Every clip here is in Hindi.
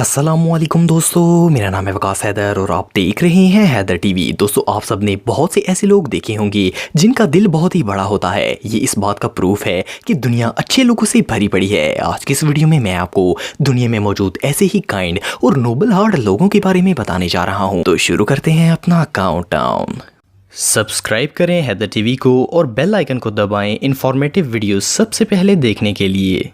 अस्सलामुअलैकुम दोस्तों, मेरा नाम है वकास हैदर और आप देख रहे हैं हैदर टीवी। दोस्तों, आप सब ने बहुत से ऐसे लोग देखे होंगे जिनका दिल बहुत ही बड़ा होता है। ये इस बात का प्रूफ है कि दुनिया अच्छे लोगों से भरी पड़ी है। आज की इस वीडियो में मैं आपको दुनिया में मौजूद ऐसे ही काइंड और नोबल हार्ट लोगों के बारे में बताने जा रहा हूँ। तो शुरू करते हैं अपना काउंटडाउन। सब्सक्राइब करें हैदर टीवी को और बेल आइकन को दबाएं इंफॉर्मेटिव वीडियो सबसे पहले देखने के लिए।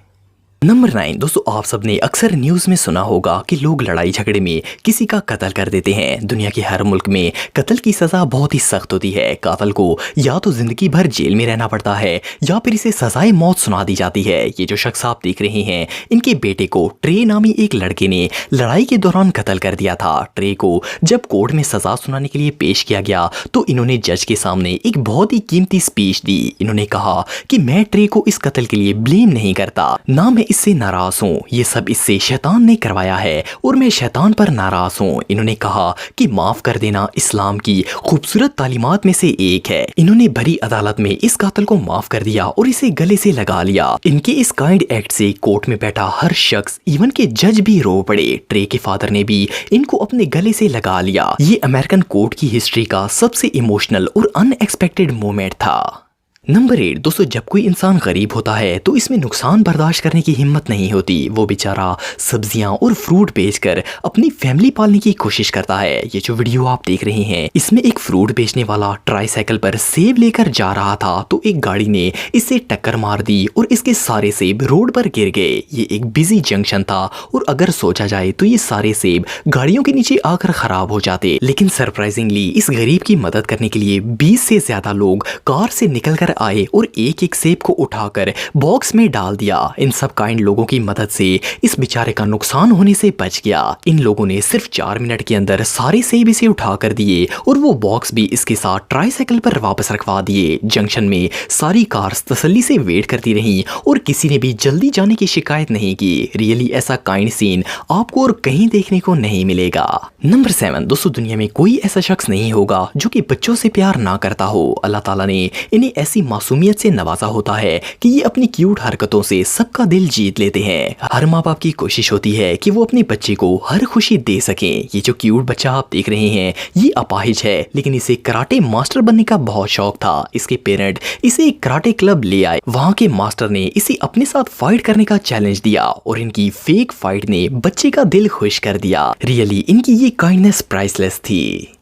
नंबर 9 दोस्तों, आप सबने अक्सर न्यूज़ में सुना होगा कि लोग लड़ाई झगड़े में किसी का कत्ल कर देते हैं। दुनिया के हर मुल्क में कत्ल की सज़ा बहुत ही सख्त होती है। कातिल को या तो ज़िंदगी भर जेल में रहना पड़ता है या फिर इसे सज़ाए मौत सुना दी जाती है। ये जो शख्स आप देख रहे हैं, इनके बेटे को ट्रे नामी एक लड़के ने लड़ाई के दौरान कत्ल कर दिया था। ट्रे को जब कोर्ट में सज़ा सुनाने के लिए पेश किया गया तो इन्होंने जज के सामने एक बहुत ही कीमती स्पीच दी। इन्होंने कहा कि मैं ट्रे को इस कत्ल के लिए ब्लेम नहीं करता, ना मैं इससे नाराज हूँ। ये सब इससे शैतान ने करवाया है और मैं शैतान पर नाराज हूँ। इन्होंने कहा कि माफ कर देना इस्लाम की खूबसूरत तालीमात में से एक है। इन्होंने भरी अदालत में इस कातिल को माफ कर दिया और इसे गले से लगा लिया। इनके इस काइंड एक्ट से कोर्ट में बैठा हर शख्स, इवन के जज भी रो पड़े। ट्रे के फादर ने भी इनको अपने गले से लगा लिया। ये अमेरिकन कोर्ट की हिस्ट्री का सबसे इमोशनल और अनएक्सपेक्टेड मोमेंट था। नंबर 8 दोस्तों, जब कोई इंसान गरीब होता है तो इसमें नुकसान बर्दाश्त करने की हिम्मत नहीं होती। वो बेचारा सब्जियां और फ्रूट बेचकर अपनी फैमिली पालने की कोशिश करता है। ये जो वीडियो आप देख रहे हैं, इसमें एक फ्रूट बेचने वाला ट्राईसाइकिल पर सेब लेकर जा रहा था तो एक गाड़ी ने इसे टक्कर मार दी और इसके सारे सेब रोड पर गिर गए। ये एक बिजी जंक्शन था और अगर सोचा जाए तो ये सारे सेब गाड़ियों के नीचे आकर खराब हो जाते। लेकिन सरप्राइजिंगली इस गरीब की मदद करने के लिए 20 से ज्यादा लोग कार से निकलकर आए और एक एक सेब को उठाकर बॉक्स में डाल दिया। इन सब काइंड लोगों की मदद से इस बेचारे का नुकसान होने से बच गया। इन लोगों ने सिर्फ 4 मिनट के अंदर सारे सेब इसे उठाकर दिए और वो बॉक्स भी इसके साथ ट्राईसाइकिल पर वापस रखवा दिए। जंक्शन में सारी कार्स तसल्ली से वेट करती रहीं और किसी ने भी जल्दी जाने की शिकायत नहीं की। रियली ऐसा काइंड सीन आपको और कहीं देखने को नहीं मिलेगा। नंबर 7 दोस्तों, दुनिया में कोई ऐसा शख्स नहीं होगा जो कि बच्चों से प्यार ना करता हो। अल्लाह ताला ने इन्हें ऐसी मासूमियत से नवाजा होता है कि ये अपनी क्यूट हरकतों से सबका दिल जीत लेते हैं। हर माँ बाप की कोशिश होती है कि वो अपने बच्चे को हर खुशी दे सकें। ये जो क्यूट बच्चा आप देख रहे हैं, ये अपाहिज है लेकिन इसे कराटे मास्टर बनने का बहुत शौक था। इसके पेरेंट इसे एक कराटे क्लब ले आए। वहाँ के मास्टर ने इसे अपने साथ फाइट करने का चैलेंज दिया और इनकी फेक फाइट ने बच्चे का दिल खुश कर दिया। रियली इनकी ये काइंडनेस प्राइसलेस थी।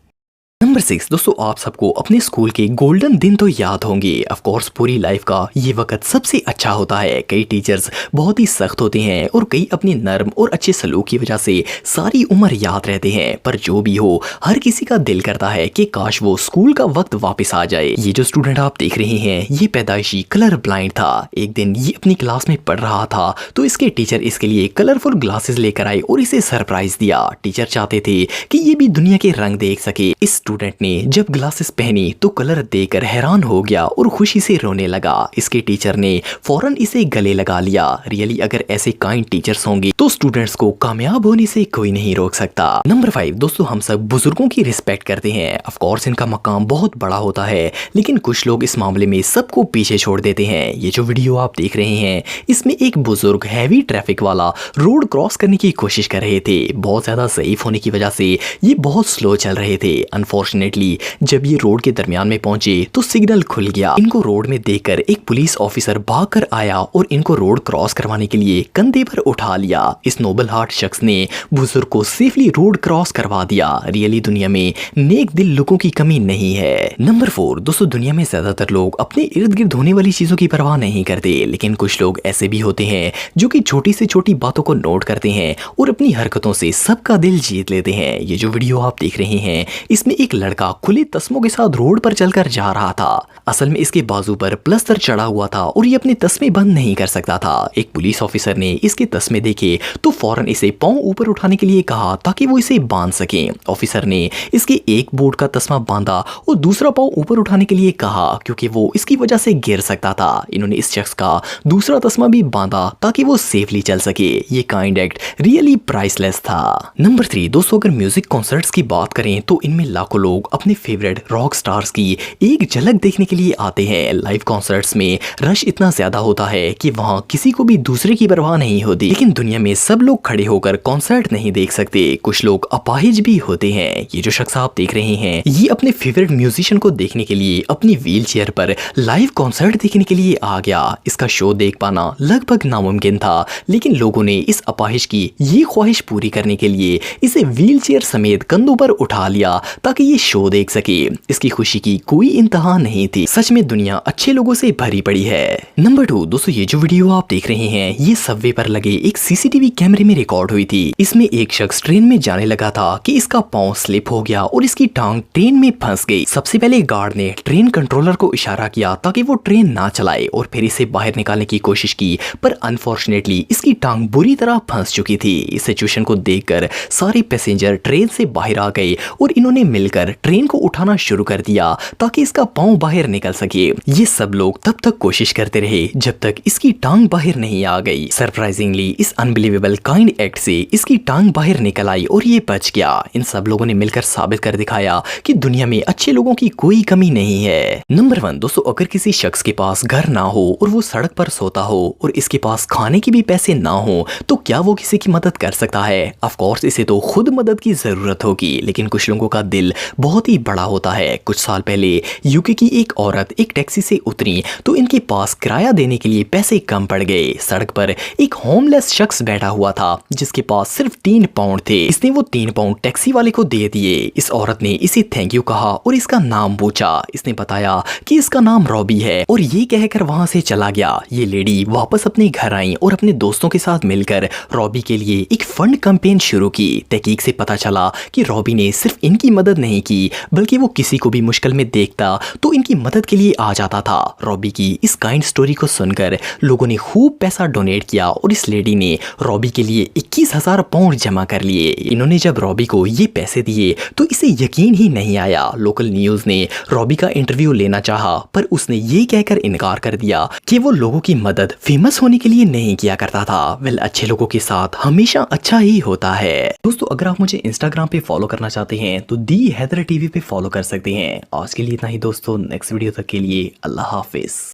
नंबर 6 दोस्तों, आप सबको अपने स्कूल के गोल्डन दिन तो याद होंगे। ऑफ कोर्स पूरी लाइफ का ये वक्त सबसे अच्छा होता है। कई टीचर्स बहुत ही सख्त होते हैं और कई अपनी नर्म और अच्छे सलूक की वजह से सारी उम्र याद रहते हैं। पर जो भी हो, हर किसी का दिल करता है कि काश वो स्कूल का वक्त वापस आ जाए। ये जो स्टूडेंट आप देख रहे हैं, ये पैदाइशी कलर ब्लाइंड था। एक दिन ये अपनी क्लास में पढ़ रहा था तो इसके टीचर इसके लिए कलरफुल ग्लासेस लेकर आए और इसे सरप्राइज दिया। टीचर चाहते थे कि ये भी दुनिया के रंग देख सके। इस स्टूडेंट ने जब ग्लासेस पहनी तो कलर देखकर हैरान हो गया और खुशी से रोने लगा। इसके टीचर ने फौरन इसे गले लगा लिया। रियली अगर ऐसे काइंड टीचर्स होंगे तो स्टूडेंट्स को कामयाब होने से कोई नहीं रोक सकता। नंबर 5 दोस्तों, हम सब बुजुर्गों की रिस्पेक्ट करते हैं। ऑफ कोर्स इनका मकाम बहुत बड़ा होता है लेकिन कुछ लोग इस मामले में सबको पीछे छोड़ देते हैं। ये जो वीडियो आप देख रहे हैं, इसमें एक बुजुर्ग हैवी ट्रैफिक वाला रोड क्रॉस करने की कोशिश कर रहे थे। बहुत ज्यादा ज़ईफ होने की वजह से ये बहुत स्लो चल रहे थे। अनफॉर्चुनेटली जब ये रोड के दरमियान में पहुंचे तो सिग्नल खुल गया। इनको रोड में देखकर एक पुलिस ऑफिसर भागकर आया और इनको रोड क्रॉस करवाने के लिए कंधे पर उठा लिया। इस नोबल हार्ट शख्स ने बुजुर्ग को सेफली रोड क्रॉस करवा दिया। रियली दुनिया में नेक दिल लोगों की कमी नहीं है। नंबर 4 दोस्तों, दुनिया में ज्यादातर लोग अपने इर्द गिर्द होने वाली चीजों की परवाह नहीं करते लेकिन कुछ लोग ऐसे भी होते हैं जो कि छोटी से छोटी बातों को नोट करते हैं और अपनी हरकतों से सबका दिल जीत लेते हैं। ये जो वीडियो आप देख रहे हैं, इसमें एक लड़का खुले तस्मों के साथ रोड पर चलकर जा रहा था। असल में इसके बाजू पर प्लास्टर चढ़ा हुआ था और ये अपने तस्मे बंद नहीं कर सकता था। एक पुलिस ऑफिसर ने इसके तस्मे देखे तो फौरन इसे पांव ऊपर उठाने के लिए कहा ताकि वो इसे बांध सके। ऑफिसर ने इसके एक बोर्ड का तस्मा बांधा और दूसरा पांव ऊपर उठाने के लिए कहा क्योंकि वो इसकी वजह से गिर सकता था। इन्होंने इस शख्स का दूसरा तस्मा भी बांधा ताकि वो सेफली चल सके। ये काइंड एक्ट रियली प्राइसलेस था। नंबर 3 दोस्तों, अगर म्यूजिक कॉन्सर्ट्स की बात करें तो इनमें लाखों लाखों लोग अपने फेवरेट रॉक स्टार्स की एक झलक देखने के लिए आते हैं। लाइव कॉन्सर्ट्स में रश इतना ज्यादा होता है कि वहाँ किसी को भी दूसरे की परवाह नहीं होती। लेकिन दुनिया में सब लोग खड़े होकर कॉन्सर्ट नहीं देख सकते, कुछ लोग अपाहिज भी होते हैं। ये जो शख्स आप देख रहे हैं, ये अपने फेवरेट म्यूजिशियन को देखने के लिए अपनी व्हील चेयर पर लाइव कॉन्सर्ट देखने के लिए आ गया। इसका शो देख पाना लगभग नामुमकिन था, लेकिन लोगों ने इस अपाहिज की ये ख्वाहिश पूरी करने के लिए इसे व्हील चेयर समेत कंधों पर उठा लिया ताकि ये शो देख सके। इसकी खुशी की कोई इंतहा नहीं थी। सच में दुनिया अच्छे लोगों से भरी पड़ी है। नंबर 2 दोस्तों, ये जो वीडियो आप देख रहे हैं, ये सबवे पर लगे एक सीसीटीवी कैमरे में रिकॉर्ड हुई थी। इसमें एक शख्स ट्रेन में जाने लगा था कि इसका पांव स्लिप हो गया और इसकी टांग ट्रेन में फंस गई। सबसे पहले गार्ड ने ट्रेन कंट्रोलर को इशारा किया ताकि वो ट्रेन ना चलाए और फिर इसे बाहर निकालने की कोशिश की, पर अनफॉर्चुनेटली इसकी टांग बुरी तरह फंस चुकी थी। इस सिचुएशन को देखकर सारे पैसेंजर ट्रेन से बाहर आ गए और इन्होंने मिलकर ट्रेन को उठाना शुरू कर दिया ताकि इसका पांव बाहर निकल सके। ये सब लोग तब तक कोशिश करते रहे जब तक इसकी टांग बाहर नहीं आ गई। सरप्राइजिंगली इस अनबिलीवेबल काइंड एक्ट से इसकी टांग बाहर निकल आई और ये बच गया। इन सब लोगों ने मिलकर साबित कर दिखाया कि दुनिया में अच्छे लोगों की कोई कमी नहीं है। नंबर 1 दोस्तों, अगर किसी शख्स के पास घर ना हो और वो सड़क पर सोता हो और इसके पास खाने के भी पैसे ना हो, तो क्या वो किसी की मदद कर सकता है? ऑफ कोर्स इसे तो खुद मदद की जरूरत होगी, लेकिन कुछ लोगों का दिल बहुत ही बड़ा होता है। कुछ साल पहले यूके की एक औरत एक टैक्सी से उतरी तो इनके पास किराया देने के लिए पैसे कम पड़ गए। सड़क पर एक होमलेस शख्स बैठा हुआ था जिसके पास सिर्फ 3 पाउंड थे। इसने वो 3 पाउंड टैक्सी वाले को दे दिए। इस औरत ने इसे थैंक यू कहा और इसका नाम पूछा। इसने बताया कि इसका नाम रॉबी है और ये कहकर वहां से चला गया। ये लेडी वापस अपने घर आई और अपने दोस्तों के साथ मिलकर रॉबी के लिए एक फंड कैंपेन शुरू की। तहकीक से पता चला कि रॉबी ने सिर्फ इनकी मदद नहीं की, बल्कि वो किसी को भी मुश्किल में देखता तो इनकी मदद के लिए आ जाता था। रॉबी की इस काइंड स्टोरी को सुनकर लोगों ने खूब पैसा डोनेट किया और इस लेडी ने रॉबी के लिए 21,000 पाउंड जमा कर लिए। इन्होंने जब रॉबी को ये पैसे दिए तो इसे यकीन ही नहीं आया। लोकल न्यूज ने रॉबी का इंटरव्यू लेना चाहा, पर उसने ये कहकर इनकार कर दिया कि वो लोगों की मदद फेमस होने के लिए नहीं किया करता था। वेल, अच्छे लोगों के साथ हमेशा अच्छा ही होता है। दोस्तों, अगर आप मुझे इंस्टाग्राम पे फॉलो करना चाहते हैं तो दी हैदर टीवी पे फॉलो कर सकते हैं। आज के लिए इतना ही दोस्तों, नेक्स्ट वीडियो तक के लिए अल्लाह हाफिज।